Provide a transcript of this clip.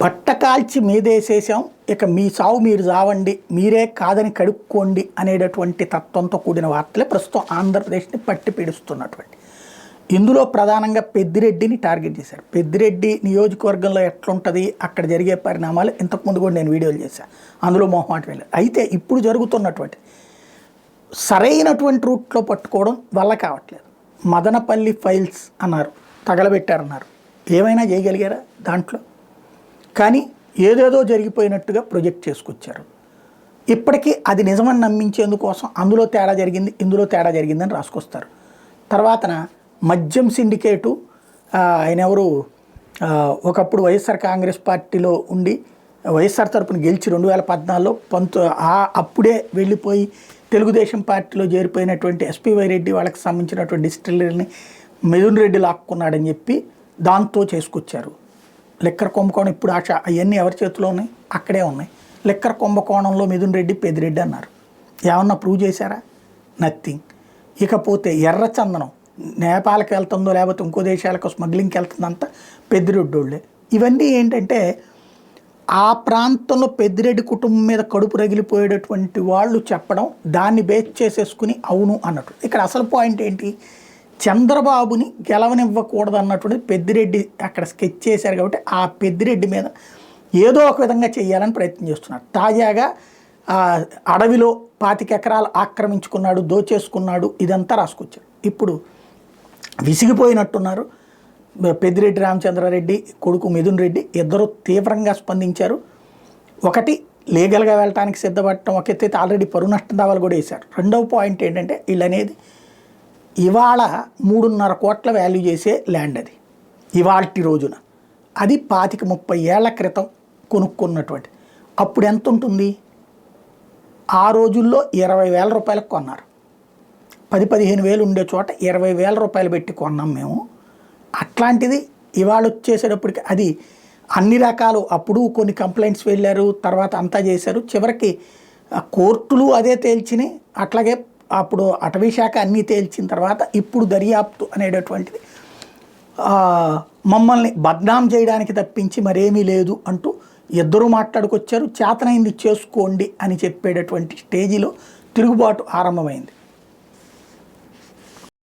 బట్ట కాల్చి మీదేసేసాం, ఇక మీ సావు మీరు చావండి, మీరే కాదని కడుక్కోండి అనేటటువంటి తత్వంతో కూడిన వార్తలే ప్రస్తుతం ఆంధ్రప్రదేశ్ని పట్టి పీడిస్తున్నటువంటి. ఇందులో ప్రధానంగా పెద్దిరెడ్డిని టార్గెట్ చేశారు. పెద్దిరెడ్డి నియోజకవర్గంలో ఎట్లుంటుంది, అక్కడ జరిగే పరిణామాలు ఇంతకుముందు కూడా నేను వీడియోలు చేశాను, అందులో మొహమాట వెళ్ళారు. అయితే ఇప్పుడు జరుగుతున్నటువంటి సరైనటువంటి రూట్లో పట్టుకోవడం వల్ల కావట్లేదు. మదనపల్లి ఫైల్స్ అన్నారు, తగలబెట్టారన్నారు, ఏమైనా చేయగలిగారా దాంట్లో? కానీ ఏదేదో జరిగిపోయినట్టుగా ప్రొజెక్ట్ చేసుకొచ్చారు. ఇప్పటికీ అది నిజమని నమ్మించేందుకోసం అందులో తేడా జరిగింది, ఇందులో తేడా జరిగిందని రాసుకొస్తారు. తర్వాతన మద్యం సిండికేటు, ఆయన ఎవరు, ఒకప్పుడు వైఎస్ఆర్ కాంగ్రెస్ పార్టీలో ఉండి వైఎస్ఆర్ తరపున గెలిచి 2014లో అప్పుడే వెళ్ళిపోయి తెలుగుదేశం పార్టీలో చేరిపోయినటువంటి ఎస్పీవై రెడ్డి వాళ్ళకి సంబంధించినటువంటి డిస్టిలరీని మిథున్ రెడ్డి లాక్కున్నాడని చెప్పి దాంతో చేసుకొచ్చారు. లిక్కర్ కుంభకోణం ఇప్పుడు అవన్నీ ఎవరి చేతిలో ఉన్నాయి? అక్కడే ఉన్నాయి. లిక్కర్ కుంభకోణంలో మిథున్ రెడ్డి పెద్దిరెడ్డి అన్నారు. ఏమన్నా ప్రూవ్ చేశారా? నథింగ్. ఇకపోతే ఎర్రచందనం నేపాల్కి వెళ్తుందో లేకపోతే ఇంకో దేశాలకు స్మగ్లింగ్కి వెళ్తుందంతా పెద్దిరెడ్డోళ్ళే. ఇవన్నీ ఏంటంటే ఆ ప్రాంతంలో పెద్దిరెడ్డి కుటుంబం మీద కడుపు రగిలిపోయేటటువంటి వాళ్ళు చెప్పడం, దాన్ని బేస్ చేసేసుకుని అవును అన్నట్టు. ఇక్కడ అసలు పాయింట్ ఏంటి? చంద్రబాబుని గెలవనివ్వకూడదు అన్నటువంటిది పెద్దిరెడ్డి అక్కడ స్కెచ్ చేశారు. కాబట్టి ఆ పెద్దిరెడ్డి మీద ఏదో ఒక విధంగా చేయాలని ప్రయత్నం చేస్తున్నారు. తాజాగా అడవిలో 25 ఎకరాలు ఆక్రమించుకున్నాడు, దోచేసుకున్నాడు, ఇదంతా రాసుకొచ్చారు. ఇప్పుడు విసిగిపోయినట్టున్నారు. పెద్దిరెడ్డి రామచంద్రారెడ్డి కొడుకు మిథున్ రెడ్డి ఇద్దరు తీవ్రంగా స్పందించారు. ఒకటి లీగల్గా వెళ్ళటానికి సిద్ధపడటం ఒక ఎత్తైతే, ఆల్రెడీ పరువు నష్టం దావాలు కూడా వేశారు. రెండవ పాయింట్ ఏంటంటే వీళ్ళు అనేది ఇవాళ 3.5 కోట్ల వాల్యూ చేసే ల్యాండ్ అది ఇవాల్టి రోజున. అది 25-30 ఏళ్ల క్రితం కొనుక్కున్నటువంటి. అప్పుడు ఎంత ఉంటుంది? ఆ రోజుల్లో 20,000 రూపాయలకు కొన్నారు. 10-15 వేలు ఉండే చోట 20,000 రూపాయలు పెట్టి కొన్నాం మేము. అట్లాంటిది ఇవాళ వచ్చేసేటప్పటికి అది అన్ని రకాలు, అప్పుడు కొన్ని కంప్లైంట్స్ వెళ్ళారు, తర్వాత అంతా చేశారు. చివరికి కోర్టులు అదే తేల్చినాయి. అట్లాగే అప్పుడు అటవీ శాఖ అన్నీ తేల్చిన తర్వాత ఇప్పుడు దర్యాప్తు అనేటటువంటిది మమ్మల్ని బద్నాం చేయడానికి తప్పించి మరేమీ లేదు అంటూ ఇద్దరు మాట్లాడుకొచ్చారు. చేతనైంది చేసుకోండి అని చెప్పేటటువంటి స్టేజీలో తిరుగుబాటు ఆరంభమైంది.